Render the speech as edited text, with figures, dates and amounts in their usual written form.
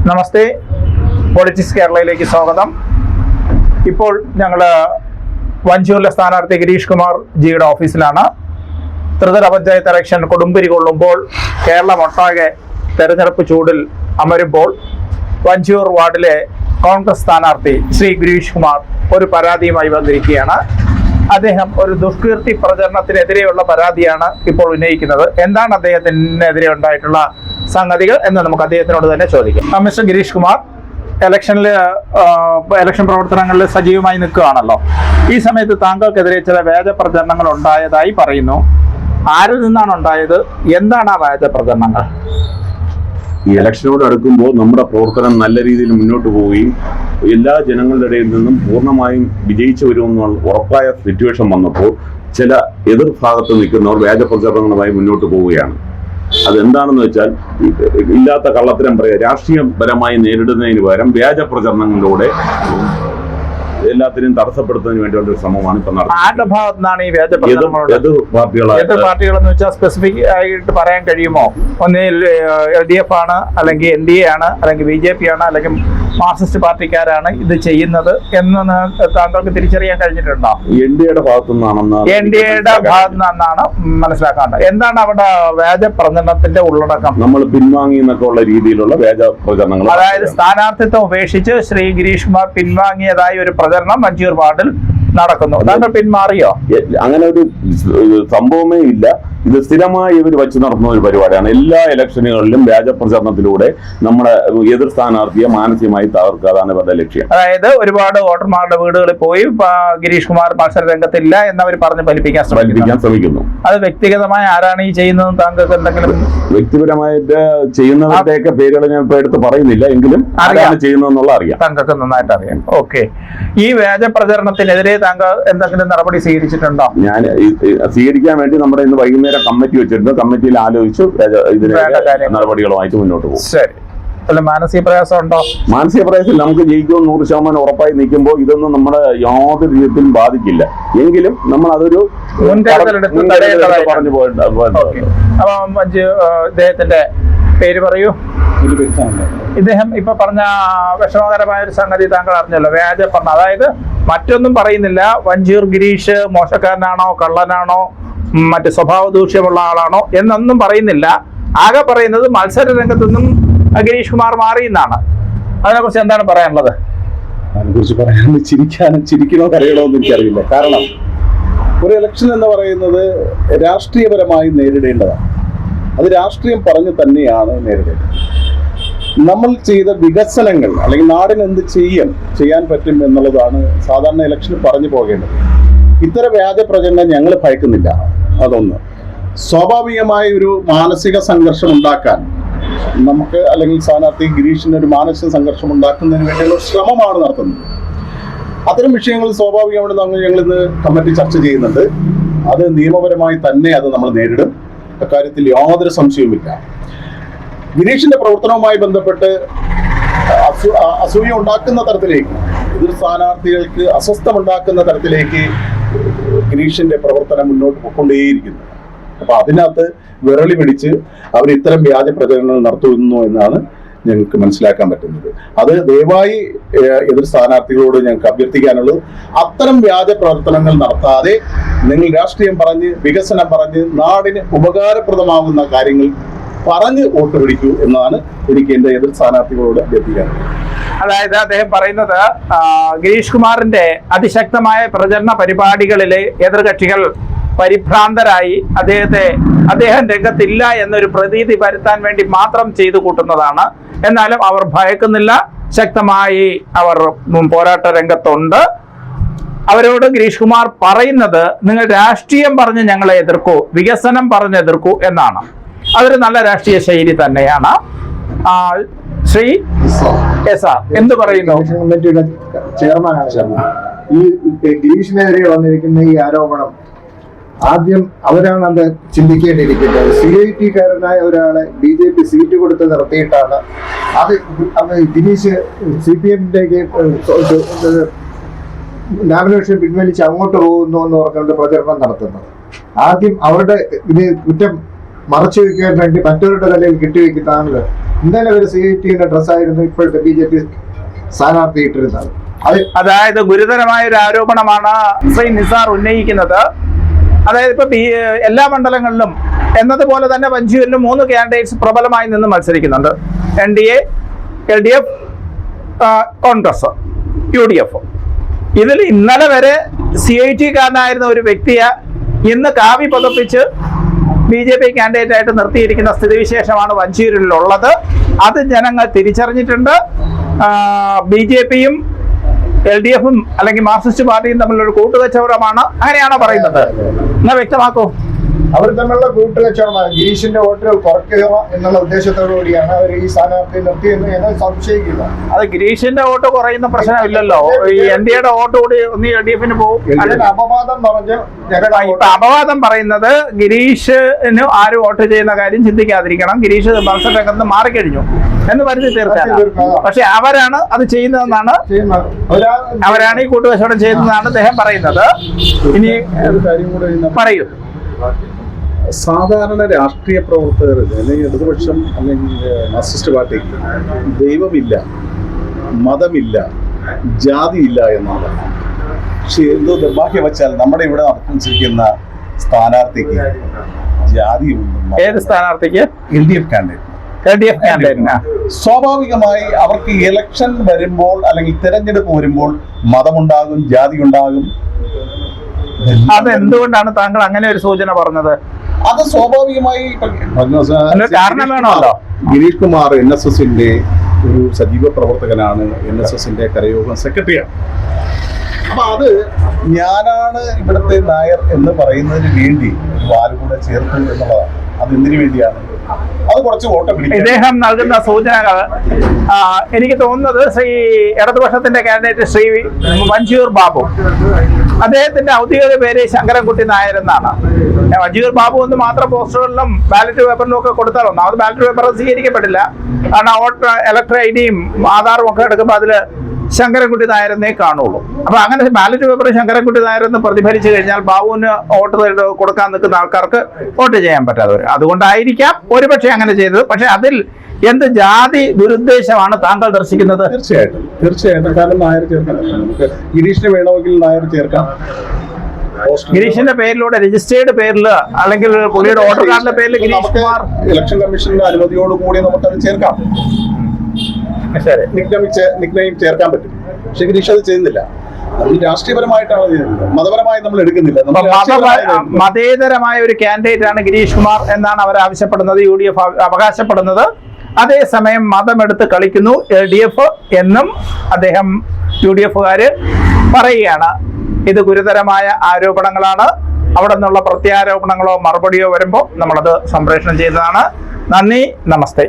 നമസ്തേ, politics കേരളയിലേക്ക് സ്വാഗതം. ഇപ്പോൾ ഞങ്ങൾ വഞ്ചൂരിലെ സ്ഥാനാർത്ഥി ഗിരീഷ് കുമാർ ജിയുടെ ഓഫീസിലാണ്. ത്രിതല പഞ്ചായത്ത് ഇലക്ഷൻ കൊടുമ്പിരി കൊള്ളുമ്പോൾ കേരളമൊട്ടാകെ തെരഞ്ഞെടുപ്പ് ചൂടിൽ അമരുമ്പോൾ വഞ്ചൂർ വാർഡിലെ കോൺഗ്രസ് സ്ഥാനാർത്ഥി ശ്രീ ഗിരീഷ് കുമാർ ഒരു പരാതിയുമായി വന്നിരിക്കുകയാണ്. അദ്ദേഹം ഒരു ദുഷ്കീർത്തി പ്രചരണത്തിനെതിരെയുള്ള പരാതിയാണ് ഇപ്പോൾ ഉന്നയിക്കുന്നത്. എന്താണ് അദ്ദേഹത്തിനെതിരെ ഉണ്ടായിട്ടുള്ള സംഗതികൾ എന്ന് നമുക്ക് അദ്ദേഹത്തിനോട് തന്നെ ചോദിക്കാം. മിസ്റ്റർ ഗിരീഷ് കുമാർ, ഇലക്ഷൻ പ്രവർത്തനങ്ങളിൽ സജീവമായി നിൽക്കുകയാണല്ലോ. ഈ സമയത്ത് താങ്കൾക്കെതിരെ ചില വ്യാജ പ്രചരണങ്ങൾ ഉണ്ടായതായി പറയുന്നു. ആരിൽ നിന്നാണ് ഉണ്ടായത്? എന്താണ് ആ വ്യാജ പ്രചരണങ്ങൾ? ഈ ഇലക്ഷനോട് അടുക്കുമ്പോൾ നമ്മുടെ പ്രവർത്തനം നല്ല രീതിയിൽ മുന്നോട്ട് പോവുകയും എല്ലാ ജനങ്ങളുടെ ഇടയിൽ നിന്നും പൂർണ്ണമായും വിജയിച്ചു വരുമെന്നുള്ള ഉറപ്പായ സിറ്റുവേഷൻ വന്നപ്പോൾ ചില എതിർഭാഗത്ത് നിൽക്കുന്നവർ വ്യാജ പ്രചരണങ്ങളുമായി മുന്നോട്ട് പോവുകയാണ്. അതെന്താണെന്ന് വെച്ചാൽ, ഇല്ലാത്ത കള്ളത്തരം പറയുക, രാഷ്ട്രീയപരമായി നേരിടുന്നതിന് പകരം വ്യാജ പ്രചരണങ്ങളിലൂടെ എല്ലാത്തിനെയും തടസ്സപ്പെടുത്തുന്നതിന് വേണ്ടിയുള്ള ഒരു ശ്രമമാണ് ഇപ്പൊ നടത്തുന്നത്. ഈ വ്യാജ പാർട്ടികളെന്ന് വെച്ചാൽ സ്പെസിഫിക് ആയിട്ട് പറയാൻ കഴിയുമോ? ഒന്നിൽ LDF ആണ്, അല്ലെങ്കിൽ NDA ആണ്, അല്ലെങ്കിൽ BJP ആണ്, അല്ലെങ്കിൽ മാർക്സിസ്റ്റ് പാർട്ടിക്കാരാണ് ഇത് ചെയ്യുന്നത് എന്ന് താങ്കൾക്ക് തിരിച്ചറിയാൻ കഴിഞ്ഞിട്ടുണ്ടോ? NDAയുടെ ഭാഗത്തു നിന്നാണ് മനസ്സിലാക്കാറുണ്ട്. എന്താണ് അവിടെ വ്യാജ പ്രചരണത്തിന്റെ ഉള്ളടക്കം? നമ്മൾ പിൻവാങ്ങി എന്നൊക്കെ ഉള്ള രീതിയിലുള്ള വ്യാജ പ്രചരണങ്ങൾ, അതായത് സ്ഥാനാർത്ഥിത്വം ഉപേക്ഷിച്ച് ശ്രീ ഗിരീഷ് കുമാർ പിൻവാങ്ങിയതായി ഒരു പ്രചരണം വഞ്ചൂർ വാർഡിൽ നടക്കുന്നു. താങ്കൾ പിന്മാറിയോ? അങ്ങനെ ഒരു സംഭവമേ ഇല്ല. ഇത് സ്ഥിരമായി ഇവർ വെച്ച് നടത്തുന്ന ഒരു പരിപാടിയാണ്. എല്ലാ ഇലക്ഷനുകളിലും വ്യാജ പ്രചരണത്തിലൂടെ നമ്മുടെ എതിർ സ്ഥാനാർത്ഥിയെ മാനസികമായി തകർക്കുക, അതാണ് ഇവരുടെ ലക്ഷ്യം. അതായത് ഒരുപാട് വോട്ടർമാരുടെ വീടുകളിൽ പോയി ഗിരീഷ് കുമാർ മത്സര രംഗത്തില്ല എന്നവർ പറഞ്ഞ് ഫലിപ്പിക്കാൻ ശ്രമിക്കുന്നു. അത് വ്യക്തിഗതമായി ആരാണ് ഈ ചെയ്യുന്നത്? താങ്കൾക്ക് എന്തെങ്കിലും വ്യക്തിപരമായിട്ട് ചെയ്യുന്നവരുടെയൊക്കെ പേരുകൾ ഞാൻ ഇപ്പൊ എടുത്ത് പറയുന്നില്ല, എങ്കിലും ആരാണ് ചെയ്യുന്നതെന്നുള്ള അറിയാം. താങ്കൾക്ക് നന്നായിട്ട് അറിയാം. ഓക്കെ, ഈ വ്യാജ പ്രചരണത്തിനെതിരെ താങ്കൾ എന്തെങ്കിലും നടപടി സ്വീകരിച്ചിട്ടുണ്ടോ? ഞാൻ സ്വീകരിക്കാൻ വേണ്ടി നമ്മുടെ ഇന്ന് വൈകുന്നേരം കമ്മിറ്റി വെച്ചിട്ടുണ്ട്. കമ്മിറ്റിയിൽ ആലോചിച്ചു ഇതിന് നടപടികളുമായിട്ട് മുന്നോട്ട് പോകും. ശരി. മാനസിക പ്രയാസം ഉണ്ടോ? മാനസിക പ്രയാസം നമുക്ക് ജയിക്കുമെന്ന് 100% ഉറപ്പായി നിൽക്കുമ്പോൾ ഇതൊന്നും നമ്മുടെ യാതൊരു രീതിയിലും ബാധിക്കില്ല. എങ്കിലും നമ്മൾ അതൊരു പറഞ്ഞു പോയിട്ടുണ്ട്. ഇദ്ദേഹത്തിന്റെ പേര് പറയൂ. ഇദ്ദേഹം ഇപ്പൊ പറഞ്ഞ വിഷമകരമായ ഒരു സംഗതി താങ്കൾ അറിഞ്ഞല്ലോ, വ്യാജ പറഞ്ഞ. അതായത് മറ്റൊന്നും പറയുന്നില്ല. വഞ്ചൂർ ഗിരീഷ് മോശക്കാരനാണോ, കള്ളനാണോ, മറ്റ് സ്വഭാവ ദൂഷ്യമുള്ള ആളാണോ എന്നൊന്നും പറയുന്നില്ല. ആകെ പറയുന്നത് മത്സര രംഗത്തു നിന്നും ഗിരീഷ് കുമാർ മാറി എന്നാണ്. അതിനെക്കുറിച്ച് എന്താണ് പറയാനുള്ളത്? അതിനെക്കുറിച്ച് പറയാൻ ചിരിക്കണോ കരയണോ എന്ന് എനിക്കറിയില്ല. കാരണം ഒരു ഇലക്ഷൻ എന്ന് പറയുന്നത് രാഷ്ട്രീയപരമായി നേരിടേണ്ടതാണ്. അത് രാഷ്ട്രീയം പറഞ്ഞ് തന്നെയാണ് നേരിടേണ്ടത്. നമ്മൾ ചെയ്ത വികസനങ്ങൾ അല്ലെങ്കിൽ നാടിന് എന്ത് ചെയ്യാൻ പറ്റും എന്നുള്ളതാണ് സാധാരണ ഇലക്ഷന് പറഞ്ഞു പോകേണ്ടത്. ഇത്തരം വ്യാജ പ്രചരണം ഞങ്ങൾ ഭയക്കുന്നില്ല. അതൊന്ന്. സ്വാഭാവികമായ ഒരു മാനസിക സംഘർഷം ഉണ്ടാക്കാൻ നമുക്ക്, അല്ലെങ്കിൽ സ്ഥാനാർത്ഥി ഗിരീഷിന് ഒരു മാനസിക സംഘർഷം ഉണ്ടാക്കുന്നതിന് വേണ്ടിയുള്ള ശ്രമമാണ് നടത്തുന്നത്. അത്തരം വിഷയങ്ങൾ സ്വാഭാവികമായിട്ട് ഞങ്ങളിന്ന് കമ്മിറ്റി ചർച്ച ചെയ്യുന്നുണ്ട്. അത് നിയമപരമായി തന്നെ അത് നമ്മൾ നേരിടും. അക്കാര്യത്തിൽ യാതൊരു സംശയവുമില്ല. ഗിരീഷിന്റെ പ്രവർത്തനവുമായി ബന്ധപ്പെട്ട് അസൂയ ഉണ്ടാക്കുന്ന തരത്തിലേക്ക്, എതിർ സ്ഥാനാർത്ഥികൾക്ക് അസ്വസ്ഥമുണ്ടാക്കുന്ന തരത്തിലേക്ക് ഗിരീഷിന്റെ പ്രവർത്തനം മുന്നോട്ട് പോയിക്കൊണ്ടേയിരിക്കുന്നു. അപ്പൊ അതിനകത്ത് വിരളി പിടിച്ച് അവർ ഇത്തരം വ്യാജ പ്രചരണങ്ങൾ നടത്തുന്നു എന്നാണ് ഞങ്ങൾക്ക് മനസ്സിലാക്കാൻ പറ്റുന്നത്. അത് ദയവായി എതിർ സ്ഥാനാർത്ഥികളോട് ഞങ്ങൾക്ക് അഭ്യർത്ഥിക്കാനുള്ളത്, അത്തരം വ്യാജ പ്രവർത്തനങ്ങൾ നടത്താതെ നിങ്ങൾ രാഷ്ട്രീയം പറഞ്ഞ്, വികസനം പറഞ്ഞ്, നാടിന് ഉപകാരപ്രദമാകുന്ന കാര്യങ്ങൾ പറഞ്ഞ് വോട്ട് പിടിക്കൂ എന്നാണ് എനിക്ക് എന്റെ എതിർ സ്ഥാനാർത്ഥികളോട് അഭ്യർത്ഥിക്കാനുള്ളത്. അതായത് അദ്ദേഹം പറയുന്നത് ഗിരീഷ് കുമാറിന്റെ അതിശക്തമായ പ്രചരണ പരിപാടികളിലെ എതിർകക്ഷികൾ പരിഭ്രാന്തരായി അദ്ദേഹം രംഗത്തില്ല എന്നൊരു പ്രതീതി വരുത്താൻ വേണ്ടി മാത്രം ചെയ്തു കൂട്ടുന്നതാണ്. എന്നാലും അവർ ഭയക്കുന്നില്ല. ശക്തമായി അവർ പോരാട്ട രംഗത്തുണ്ട്. അവരോട് ഗിരീഷ് കുമാർ പറയുന്നത്, നിങ്ങൾ രാഷ്ട്രീയം പറഞ്ഞ് ഞങ്ങളെ എതിർക്കൂ, വികസനം പറഞ്ഞ് എതിർക്കൂ എന്നാണ്. അതൊരു നല്ല രാഷ്ട്രീയ ശൈലി തന്നെയാണ്. ശ്രീ എന്ത് പറയുന്നു? കമ്മിറ്റിയുടെ ചെയർമാനാണ്. ഈ ഗിരീഷിനെതിരെ വന്നിരിക്കുന്ന ഈ ആരോപണം ആദ്യം അവരാണ് അത് ചിന്തിക്കേണ്ടിയിരിക്കുന്നത്. CIT-കാരനായ ഒരാളെ BJP സീറ്റ് കൊടുത്ത് നിർത്തിയിട്ടാണ് അത് ഗിരീഷ് CPM-ലേക്ക് നാമിനേഷൻ പിൻവലിച്ച് അങ്ങോട്ട് പോകുന്നു എന്ന് പറഞ്ഞുകൊണ്ട് പ്രചരണം നടത്തുന്നത്. ആദ്യം അവരുടെ ഇത് കുറ്റം മറച്ചു വെക്കാൻ വേണ്ടി മറ്റവരുടെ തലയിൽ കെട്ടിവെക്കുന്നതാണല്ലോ ഇന്നലെ ഒരു CIT-യുടെ ഡ്രസ്സായിരുന്നു ഇപ്പോഴത്തെ BJP സ്ഥാനാർത്ഥി ഇട്ടിരുന്നത്. അതായത് ഗുരുതരമായ ഒരു ആരോപണമാണ് ശ്രീ നിസാർ ഉന്നയിക്കുന്നത്. അതായത് ഇപ്പൊ എല്ലാ മണ്ഡലങ്ങളിലും എന്നതുപോലെ തന്നെ വഞ്ചിയൂരിലും 3 കാൻഡിഡേറ്റ്സ് പ്രബലമായി നിന്ന് മത്സരിക്കുന്നുണ്ട്. NDA, LDF, Congress, UDF. ഇതിൽ ഇന്നലെ വരെ CIT-കാരനായിരുന്ന ഒരു വ്യക്തിയെ ഇന്ന് കാവി പതപ്പിച്ച് BJP കാൻഡിഡേറ്റ് ആയിട്ട് നിർത്തിയിരിക്കുന്ന സ്ഥിതിവിശേഷമാണ് വഞ്ചിയൂരിലുള്ളത്. അത് ജനങ്ങൾ തിരിച്ചറിഞ്ഞിട്ടുണ്ട്. BJP-യും LDF-ഉം അല്ലെങ്കിൽ മാർക്സിസ്റ്റ് പാർട്ടിയും തമ്മിലൊരു കൂട്ടുകച്ചവടമാണ്. അങ്ങനെയാണോ പറയുന്നത്? എന്നാ വ്യക്തമാക്കൂ. അവർ തമ്മിലുള്ള കൂട്ടുകച്ചവടമാണ്. ഗിരീഷിന്റെ വോട്ടുകൾ കുറയ്ക്കുക എന്നുള്ള ഉദ്ദേശത്തോടു കൂടിയാണ് അവർ ഈ സ്ഥാനാർത്ഥി നിർത്തിയെന്ന് ഞങ്ങൾ സംശയിക്കുന്നു. അത് ഗിരീഷിന്റെ വോട്ട് കുറയുന്ന പ്രശ്നമില്ലല്ലോ. ഈ NDA-യുടെ വോട്ട് കൂടി ഒന്ന് LDF-ന് പോകും. അതിന് അപവാദം പറഞ്ഞ് ഇപ്പൊ അപവാദം പറയുന്നത് ഗിരീഷിന് ആര് വോട്ട് ചെയ്യുന്ന കാര്യം ചിന്തിക്കാതിരിക്കണം. ഗിരീഷ് മത്സരരംഗത്ത് മാറിക്കഴിഞ്ഞു എന്ന് വരുത്തി തീർക്കാനാണ്. പക്ഷെ അവരാണ് അത് ചെയ്യുന്നതെന്നാണ്, അവരാണ് ഈ കൂട്ടുകച്ചവടം ചെയ്യുന്നതാണ് അദ്ദേഹം പറയുന്നത്. ഇനി പറയൂ. സാധാരണ രാഷ്ട്രീയ പ്രവർത്തകർ അല്ലെങ്കിൽ ഇടതുപക്ഷം അല്ലെങ്കിൽ മാർക്സിസ്റ്റ് പാർട്ടിക്ക് ദൈവമില്ല, മതമില്ല, ജാതിയില്ല എന്നാണ്. പക്ഷെ എന്തോ നിർഭാഗ്യം വെച്ചാൽ നമ്മുടെ ഇവിടെ നടത്തിച്ചിരിക്കുന്ന സ്ഥാനാർത്ഥിക്ക് ജാതിയൊന്നും. ഏത് സ്ഥാനാർത്ഥിക്ക്? LDF candidate. സ്വാഭാവികമായി അവർക്ക് ഇലക്ഷൻ വരുമ്പോൾ അല്ലെങ്കിൽ തിരഞ്ഞെടുപ്പ് വരുമ്പോൾ മതമുണ്ടാകും, ജാതി ഉണ്ടാകും. അതെന്തുകൊണ്ടാണ് താങ്കൾ അങ്ങനെ ഒരു സൂചന പറഞ്ഞത്? അത് സ്വാഭാവികമായി കാരണം വേണമല്ലോ. ഗിരീഷ് കുമാർ NSSന്റെ ഒരു സജീവ പ്രവർത്തകനാണ്, NSSന്റെ കരയോഗം സെക്രട്ടറിയാണ്. അപ്പൊ അത് ഞാനാണ് ഇവിടുത്തെ നായർ എന്ന് പറയുന്നതിന് വേണ്ടി വാലുകൂടെ ചേർത്തു എന്നുള്ളതാണ്. അത് എന്തിനു വേണ്ടിയാണ്? അത് കുറച്ച് വോട്ട് പിടിക്കും. ഇദ്ദേഹം നൽകുന്ന സൂചനകൾ എനിക്ക് തോന്നുന്നത് ശ്രീ ഇടതുപക്ഷത്തിന്റെ കാൻഡിഡേറ്റ് ശ്രീ വഞ്ചിയൂർ ബാബു, അദ്ദേഹത്തിന്റെ ഔദ്യോഗിക പേര് ശങ്കരൻകുട്ടി നായർ എന്നാണ്. വഞ്ചിയൂർ ബാബു എന്ന് മാത്രം പോസ്റ്ററുകളിലും ബാലറ്റ് പേപ്പറിലും ഒക്കെ കൊടുത്താൽ ഒന്നാമത് ബാലറ്റ് പേപ്പർ സ്വീകരിക്കപ്പെടില്ല. കാരണം ഇലക്ടർ ID-യും ആധാറും ഒക്കെ എടുക്കുമ്പോൾ അതിൽ ശങ്കരൻകുട്ടി നായരെന്നേ കാണുള്ളൂ. അപ്പൊ അങ്ങനെ ബാലറ്റ് പേപ്പർ ശങ്കരൻകുട്ടി നായരെന്ന് പ്രതിഫലിച്ചു കഴിഞ്ഞാൽ ബാബുവിന് വോട്ട് കൊടുക്കാൻ നിൽക്കുന്ന ആൾക്കാർക്ക് വോട്ട് ചെയ്യാൻ പറ്റാതെ വരും. അതുകൊണ്ടായിരിക്കാം ഒരുപക്ഷെ അങ്ങനെ ചെയ്തത്. പക്ഷെ അതിൽ എന്ത് ജാതി ദുരുദ്ദേശമാണ് താങ്കൾ ദർശിക്കുന്നത്? തീർച്ചയായിട്ടും കാരണം നായർ ചേർക്കാൻ നമുക്ക് ഗിരീഷിന് വേണമെങ്കിൽ നായർ ചേർക്കാം. ഗിരീഷിന്റെ പേരിലൂടെ രജിസ്റ്റേർഡ് പേരിൽ അല്ലെങ്കിൽ പുള്ളിയുടെ വോട്ടർ കാർഡിന്റെ പേരിൽ ഗിരീഷ് കുമാർ ഇലക്ഷൻ കമ്മീഷന്റെ അനുമതിയോടുകൂടി നമുക്കത് ചേർക്കാം. നിക്നെയിം ചേർക്കാൻ പറ്റും. പക്ഷെ ഗിരീഷ് അത് ചെയ്യുന്നില്ല. രാഷ്ട്രീയപരമായിട്ടാണ് ചെയ്യുന്നത്, മതപരമായി നമ്മൾ എടുക്കുന്നില്ല. മതേതരമായ ഒരു കാൻഡിഡേറ്റ് ആണ് ഗിരീഷ് കുമാർ എന്നാണ് അവർ ആവശ്യപ്പെടുന്നത്, UDF അവകാശപ്പെടുന്നത്. അതേസമയം മതമെടുത്ത് കളിക്കുന്നു LDF എന്നും അദ്ദേഹം UDF-കാര് പറയുകയാണ്. ഇത് ഗുരുതരമായ ആരോപണങ്ങളാണ്. അവിടെ നിന്നുള്ള പ്രത്യാരോപണങ്ങളോ മറുപടിയോ വരുമ്പോൾ നമ്മളത് സംപ്രേഷണം ചെയ്തതാണ്. നന്ദി, നമസ്തേ.